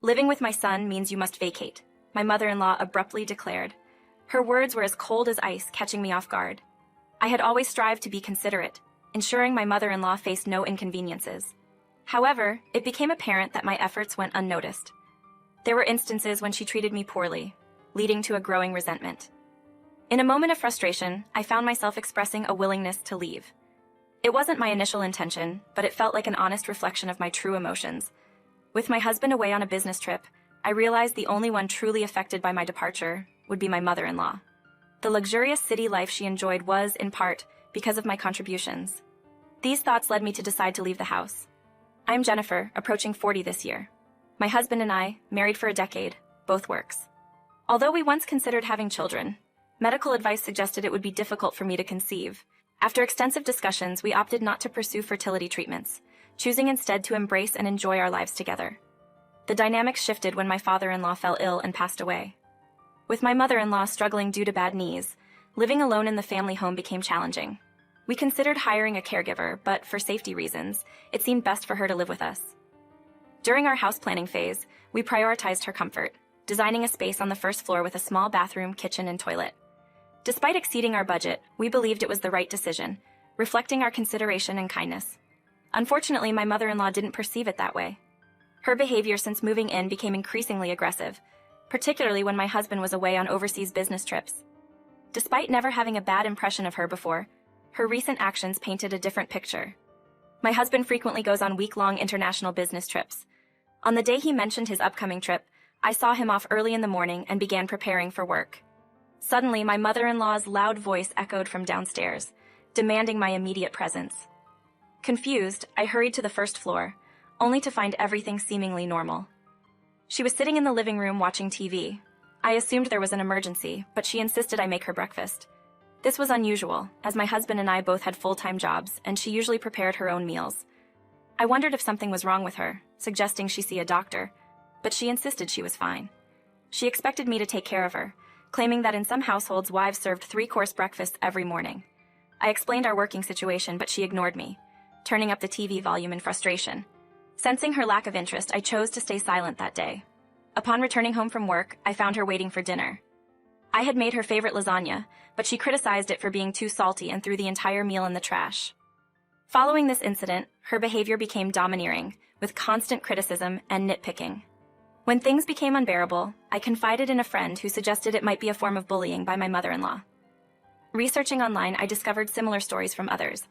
"Living with my son means you must vacate," my mother-in-law abruptly declared. Her words were as cold as ice, catching me off guard. I had always strived to be considerate, ensuring my mother-in-law faced no inconveniences. However, it became apparent that my efforts went unnoticed. There were instances when she treated me poorly, leading to a growing resentment. In a moment of frustration, I found myself expressing a willingness to leave. It wasn't my initial intention, but it felt like an honest reflection of my true emotions. With my husband away on a business trip, I realized the only one truly affected by my departure would be my mother-in-law. The luxurious city life she enjoyed was, in part, because of my contributions. These thoughts led me to decide to leave the house. I'm Jennifer, approaching 40 this year. My husband and I, married for a decade, both works. Although we once considered having children, medical advice suggested it would be difficult for me to conceive. After extensive discussions, we opted not to pursue fertility treatments, choosing instead to embrace and enjoy our lives together. The dynamics shifted when my father-in-law fell ill and passed away. With my mother-in-law struggling due to bad knees, living alone in the family home became challenging. We considered hiring a caregiver, but for safety reasons, it seemed best for her to live with us. During our house planning phase, we prioritized her comfort, designing a space on the first floor with a small bathroom, kitchen, and toilet. Despite exceeding our budget, we believed it was the right decision, reflecting our consideration and kindness. Unfortunately, my mother-in-law didn't perceive it that way. Her behavior since moving in became increasingly aggressive, particularly when my husband was away on overseas business trips. Despite never having a bad impression of her before, her recent actions painted a different picture. My husband frequently goes on week-long international business trips. On the day he mentioned his upcoming trip, I saw him off early in the morning and began preparing for work. Suddenly, my mother-in-law's loud voice echoed from downstairs, demanding my immediate presence. Confused, I hurried to the first floor, only to find everything seemingly normal. She was sitting in the living room watching TV. I assumed there was an emergency, but she insisted I make her breakfast. This was unusual, as my husband and I both had full-time jobs, and she usually prepared her own meals. I wondered if something was wrong with her, suggesting she see a doctor, but she insisted she was fine. She expected me to take care of her, claiming that in some households wives served 3-course breakfasts every morning. I explained our working situation, but she ignored me, turning up the TV volume in frustration. Sensing her lack of interest, I chose to stay silent that day. Upon returning home from work, I found her waiting for dinner. I had made her favorite lasagna, but she criticized it for being too salty and threw the entire meal in the trash. Following this incident, her behavior became domineering, with constant criticism and nitpicking. When things became unbearable, I confided in a friend who suggested it might be a form of bullying by my mother-in-law. Researching online, I discovered similar stories from others.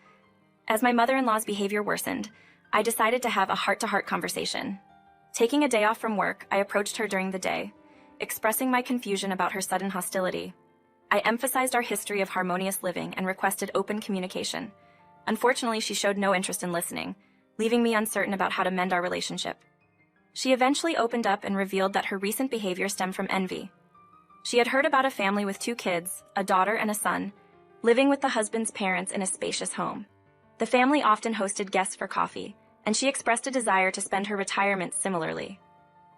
As my mother-in-law's behavior worsened, I decided to have a heart-to-heart conversation. Taking a day off from work, I approached her during the day, expressing my confusion about her sudden hostility. I emphasized our history of harmonious living and requested open communication. Unfortunately, she showed no interest in listening, leaving me uncertain about how to mend our relationship. She eventually opened up and revealed that her recent behavior stemmed from envy. She had heard about a family with 2 kids, a daughter and a son, living with the husband's parents in a spacious home. The family often hosted guests for coffee, and she expressed a desire to spend her retirement similarly.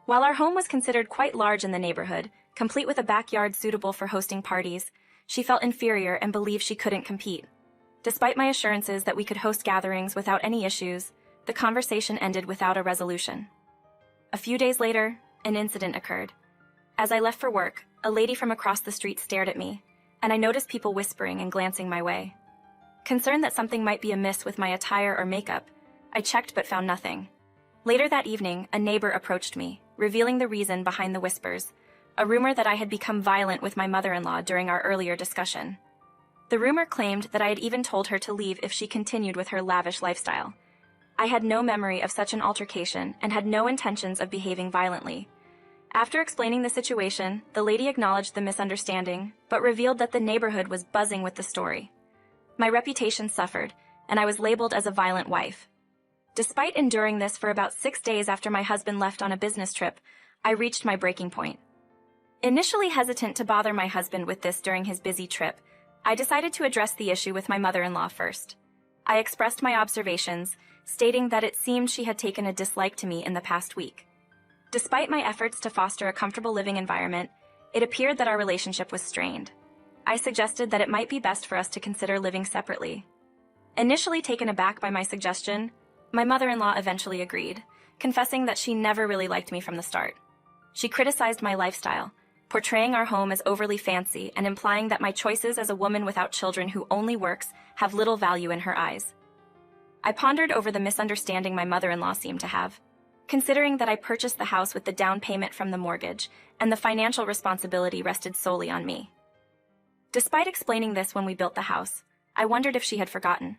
While our home was considered quite large in the neighborhood, complete with a backyard suitable for hosting parties, she felt inferior and believed she couldn't compete. Despite my assurances that we could host gatherings without any issues, the conversation ended without a resolution. A few days later, an incident occurred. As I left for work, a lady from across the street stared at me, and I noticed people whispering and glancing my way. Concerned that something might be amiss with my attire or makeup, I checked but found nothing. Later that evening, a neighbor approached me, revealing the reason behind the whispers, a rumor that I had become violent with my mother-in-law during our earlier discussion. The rumor claimed that I had even told her to leave if she continued with her lavish lifestyle. I had no memory of such an altercation and had no intentions of behaving violently. After explaining the situation, the lady acknowledged the misunderstanding, but revealed that the neighborhood was buzzing with the story. My reputation suffered, and I was labeled as a violent wife. Despite enduring this for about 6 days after my husband left on a business trip, I reached my breaking point. Initially hesitant to bother my husband with this during his busy trip, I decided to address the issue with my mother-in-law first. I expressed my observations, stating that it seemed she had taken a dislike to me in the past week. Despite my efforts to foster a comfortable living environment, it appeared that our relationship was strained. I suggested that it might be best for us to consider living separately. Initially taken aback by my suggestion, my mother-in-law eventually agreed, confessing that she never really liked me from the start. She criticized my lifestyle, portraying our home as overly fancy and implying that my choices as a woman without children who only works have little value in her eyes. I pondered over the misunderstanding my mother-in-law seemed to have, considering that I purchased the house with the down payment from the mortgage, and the financial responsibility rested solely on me. Despite explaining this when we built the house, I wondered if she had forgotten.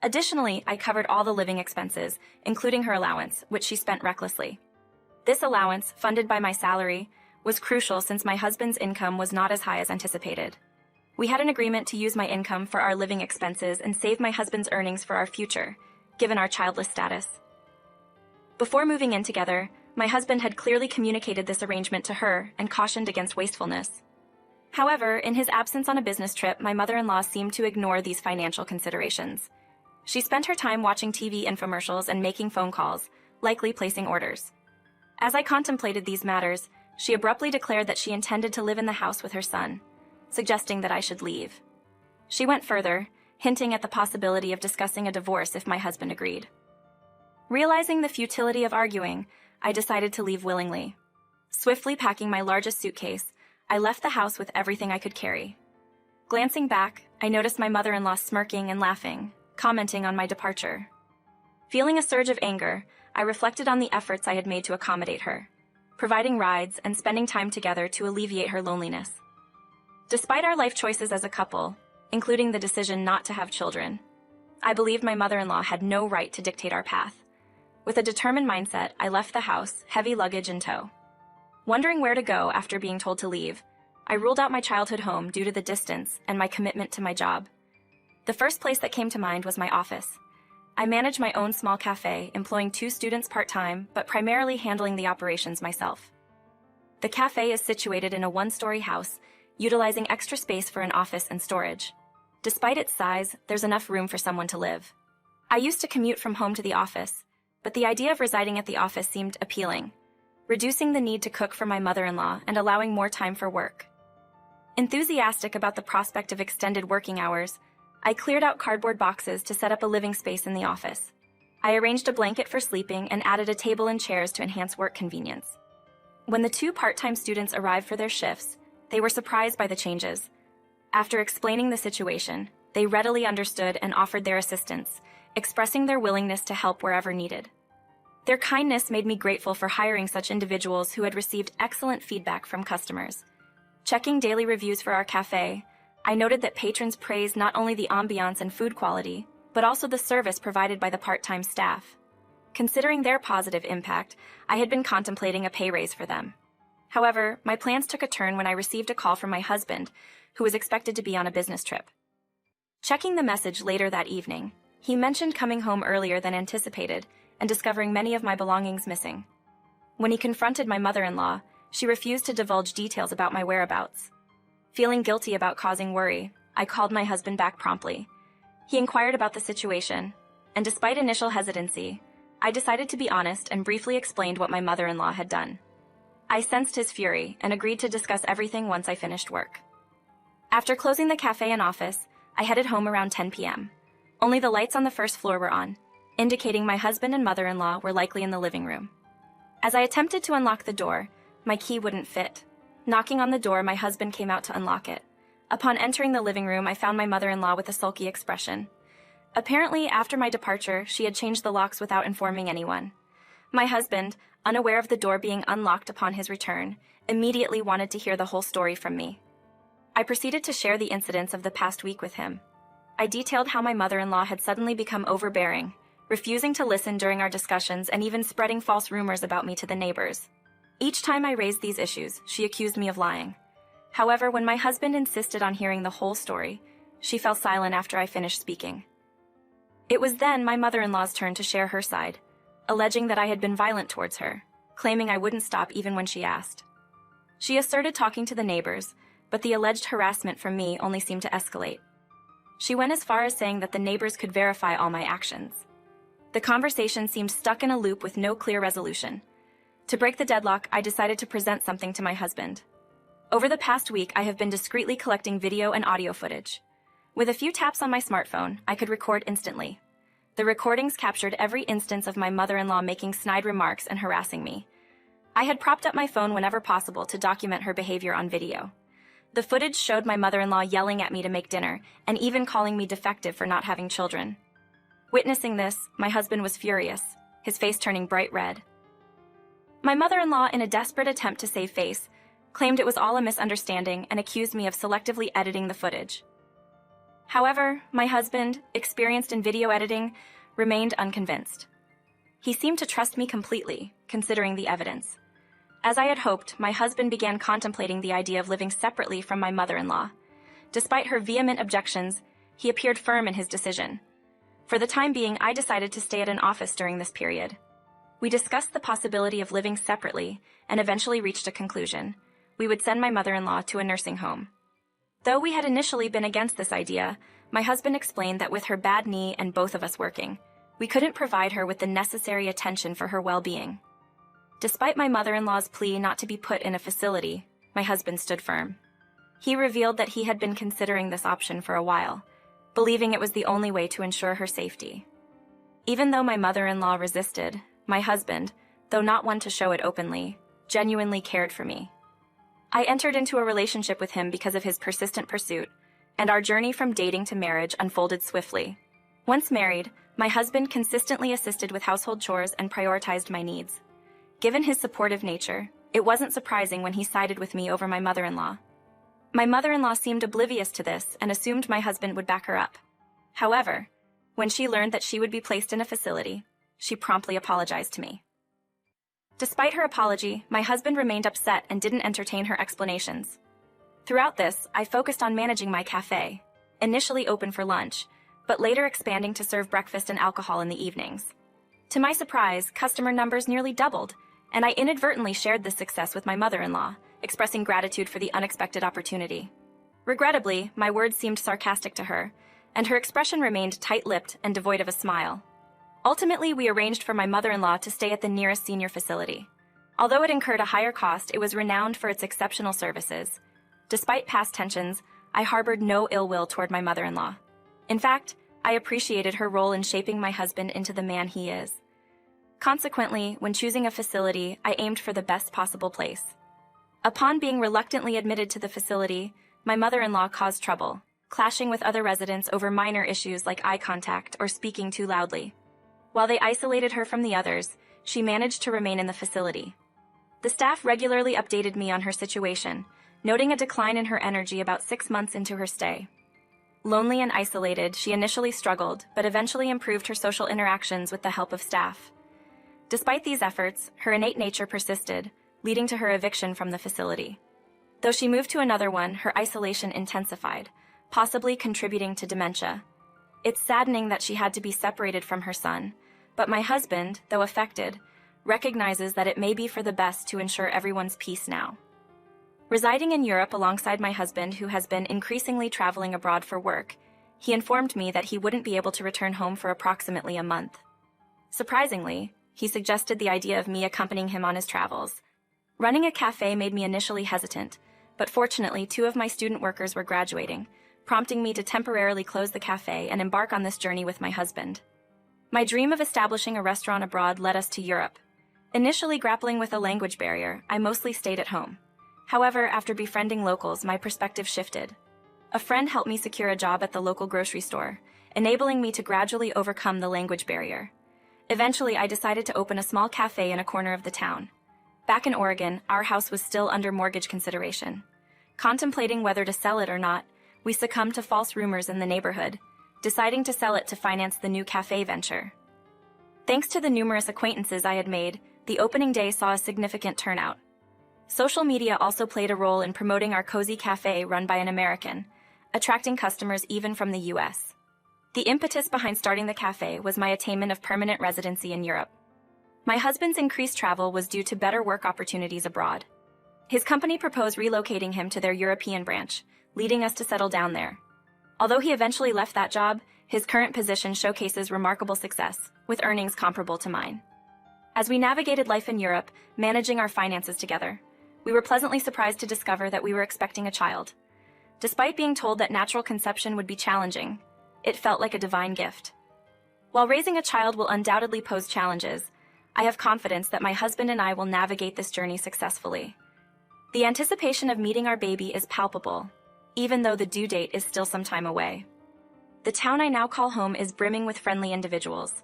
Additionally, I covered all the living expenses, including her allowance, which she spent recklessly. This allowance, funded by my salary, was crucial since my husband's income was not as high as anticipated. We had an agreement to use my income for our living expenses and save my husband's earnings for our future, given our childless status. Before moving in together, my husband had clearly communicated this arrangement to her and cautioned against wastefulness. However, in his absence on a business trip, my mother-in-law seemed to ignore these financial considerations. She spent her time watching TV infomercials and making phone calls, likely placing orders. As I contemplated these matters, she abruptly declared that she intended to live in the house with her son, suggesting that I should leave. She went further, hinting at the possibility of discussing a divorce if my husband agreed. Realizing the futility of arguing, I decided to leave willingly. Swiftly packing my largest suitcase, I left the house with everything I could carry. Glancing back, I noticed my mother-in-law smirking and laughing, commenting on my departure. Feeling a surge of anger, I reflected on the efforts I had made to accommodate her, providing rides and spending time together to alleviate her loneliness. Despite our life choices as a couple, including the decision not to have children, I believed my mother-in-law had no right to dictate our path. With a determined mindset, I left the house, heavy luggage in tow. Wondering where to go after being told to leave, I ruled out my childhood home due to the distance and my commitment to my job. The first place that came to mind was my office. I manage my own small cafe, employing 2 students part-time, but primarily handling the operations myself. The cafe is situated in a 1-story house, utilizing extra space for an office and storage. Despite its size, there's enough room for someone to live. I used to commute from home to the office, but the idea of residing at the office seemed appealing, reducing the need to cook for my mother-in-law and allowing more time for work. Enthusiastic about the prospect of extended working hours, I cleared out cardboard boxes to set up a living space in the office. I arranged a blanket for sleeping and added a table and chairs to enhance work convenience. When the 2 part-time students arrived for their shifts, they were surprised by the changes. After explaining the situation, they readily understood and offered their assistance, expressing their willingness to help wherever needed. Their kindness made me grateful for hiring such individuals who had received excellent feedback from customers. Checking daily reviews for our cafe, I noted that patrons praised not only the ambiance and food quality, but also the service provided by the part-time staff. Considering their positive impact, I had been contemplating a pay raise for them. However, my plans took a turn when I received a call from my husband, who was expected to be on a business trip. Checking the message later that evening, he mentioned coming home earlier than anticipated and discovering many of my belongings missing. When he confronted my mother-in-law, she refused to divulge details about my whereabouts. Feeling guilty about causing worry, I called my husband back promptly. He inquired about the situation, and despite initial hesitancy, I decided to be honest and briefly explained what my mother-in-law had done. I sensed his fury and agreed to discuss everything once I finished work. After closing the cafe and office, I headed home around 10 p.m. Only the lights on the first floor were on, indicating my husband and mother-in-law were likely in the living room. As I attempted to unlock the door, my key wouldn't fit. Knocking on the door, my husband came out to unlock it. Upon entering the living room, I found my mother-in-law with a sulky expression. Apparently, after my departure, she had changed the locks without informing anyone. My husband, unaware of the door being unlocked upon his return, immediately wanted to hear the whole story from me. I proceeded to share the incidents of the past week with him. I detailed how my mother-in-law had suddenly become overbearing, refusing to listen during our discussions and even spreading false rumors about me to the neighbors. Each time I raised these issues, she accused me of lying. However, when my husband insisted on hearing the whole story, she fell silent after I finished speaking. It was then my mother-in-law's turn to share her side, alleging that I had been violent towards her, claiming I wouldn't stop even when she asked. She asserted talking to the neighbors, but the alleged harassment from me only seemed to escalate. She went as far as saying that the neighbors could verify all my actions. The conversation seemed stuck in a loop with no clear resolution. To break the deadlock, I decided to present something to my husband. Over the past week, I have been discreetly collecting video and audio footage. With a few taps on my smartphone, I could record instantly. The recordings captured every instance of my mother-in-law making snide remarks and harassing me. I had propped up my phone whenever possible to document her behavior on video. The footage showed my mother-in-law yelling at me to make dinner and even calling me defective for not having children. Witnessing this, my husband was furious, his face turning bright red. My mother-in-law, in a desperate attempt to save face, claimed it was all a misunderstanding and accused me of selectively editing the footage. However, my husband, experienced in video editing, remained unconvinced. He seemed to trust me completely, considering the evidence. As I had hoped, my husband began contemplating the idea of living separately from my mother-in-law. Despite her vehement objections, he appeared firm in his decision. For the time being, I decided to stay at an office during this period. We discussed the possibility of living separately and eventually reached a conclusion. We would send my mother-in-law to a nursing home. Though we had initially been against this idea, my husband explained that with her bad knee and both of us working, we couldn't provide her with the necessary attention for her well-being. Despite my mother-in-law's plea not to be put in a facility, my husband stood firm. He revealed that he had been considering this option for a while, believing it was the only way to ensure her safety. Even though my mother-in-law resisted, my husband, though not one to show it openly, genuinely cared for me. I entered into a relationship with him because of his persistent pursuit, and our journey from dating to marriage unfolded swiftly. Once married, my husband consistently assisted with household chores and prioritized my needs. Given his supportive nature, it wasn't surprising when he sided with me over my mother-in-law. My mother-in-law seemed oblivious to this and assumed my husband would back her up. However, when she learned that she would be placed in a facility, she promptly apologized to me. Despite her apology, my husband remained upset and didn't entertain her explanations. Throughout this, I focused on managing my cafe, initially open for lunch, but later expanding to serve breakfast and alcohol in the evenings. To my surprise, customer numbers nearly doubled, and I inadvertently shared this success with my mother-in-law, expressing gratitude for the unexpected opportunity. Regrettably, my words seemed sarcastic to her, and her expression remained tight-lipped and devoid of a smile. Ultimately, we arranged for my mother-in-law to stay at the nearest senior facility. Although it incurred a higher cost, it was renowned for its exceptional services. Despite past tensions, I harbored no ill will toward my mother-in-law. In fact, I appreciated her role in shaping my husband into the man he is. Consequently, when choosing a facility, I aimed for the best possible place. Upon being reluctantly admitted to the facility, my mother-in-law caused trouble, clashing with other residents over minor issues like eye contact or speaking too loudly. While they isolated her from the others, she managed to remain in the facility. The staff regularly updated me on her situation, noting a decline in her energy about 6 months into her stay. Lonely and isolated, she initially struggled, but eventually improved her social interactions with the help of staff. Despite these efforts, her innate nature persisted, leading to her eviction from the facility. Though she moved to another one, her isolation intensified, possibly contributing to dementia. It's saddening that she had to be separated from her son, but my husband, though affected, recognizes that it may be for the best to ensure everyone's peace now. Residing in Europe alongside my husband, who has been increasingly traveling abroad for work, he informed me that he wouldn't be able to return home for approximately a month. Surprisingly, he suggested the idea of me accompanying him on his travels. Running a cafe made me initially hesitant, but fortunately 2 of my student workers were graduating, prompting me to temporarily close the cafe and embark on this journey with my husband. My dream of establishing a restaurant abroad led us to Europe. Initially grappling with a language barrier, I mostly stayed at home. However, after befriending locals, my perspective shifted. A friend helped me secure a job at the local grocery store, enabling me to gradually overcome the language barrier. Eventually, I decided to open a small cafe in a corner of the town. Back in Oregon, our house was still under mortgage consideration. Contemplating whether to sell it or not, we succumbed to false rumors in the neighborhood, deciding to sell it to finance the new cafe venture. Thanks to the numerous acquaintances I had made, the opening day saw a significant turnout. Social media also played a role in promoting our cozy cafe run by an American, attracting customers even from the US. The impetus behind starting the cafe was my attainment of permanent residency in Europe. My husband's increased travel was due to better work opportunities abroad. His company proposed relocating him to their European branch, leading us to settle down there. Although he eventually left that job, his current position showcases remarkable success, with earnings comparable to mine. As we navigated life in Europe, managing our finances together, we were pleasantly surprised to discover that we were expecting a child. Despite being told that natural conception would be challenging, it felt like a divine gift. While raising a child will undoubtedly pose challenges, I have confidence that my husband and I will navigate this journey successfully. The anticipation of meeting our baby is palpable, even though the due date is still some time away. The town I now call home is brimming with friendly individuals.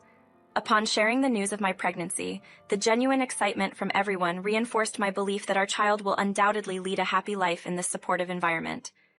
Upon sharing the news of my pregnancy, the genuine excitement from everyone reinforced my belief that our child will undoubtedly lead a happy life in this supportive environment.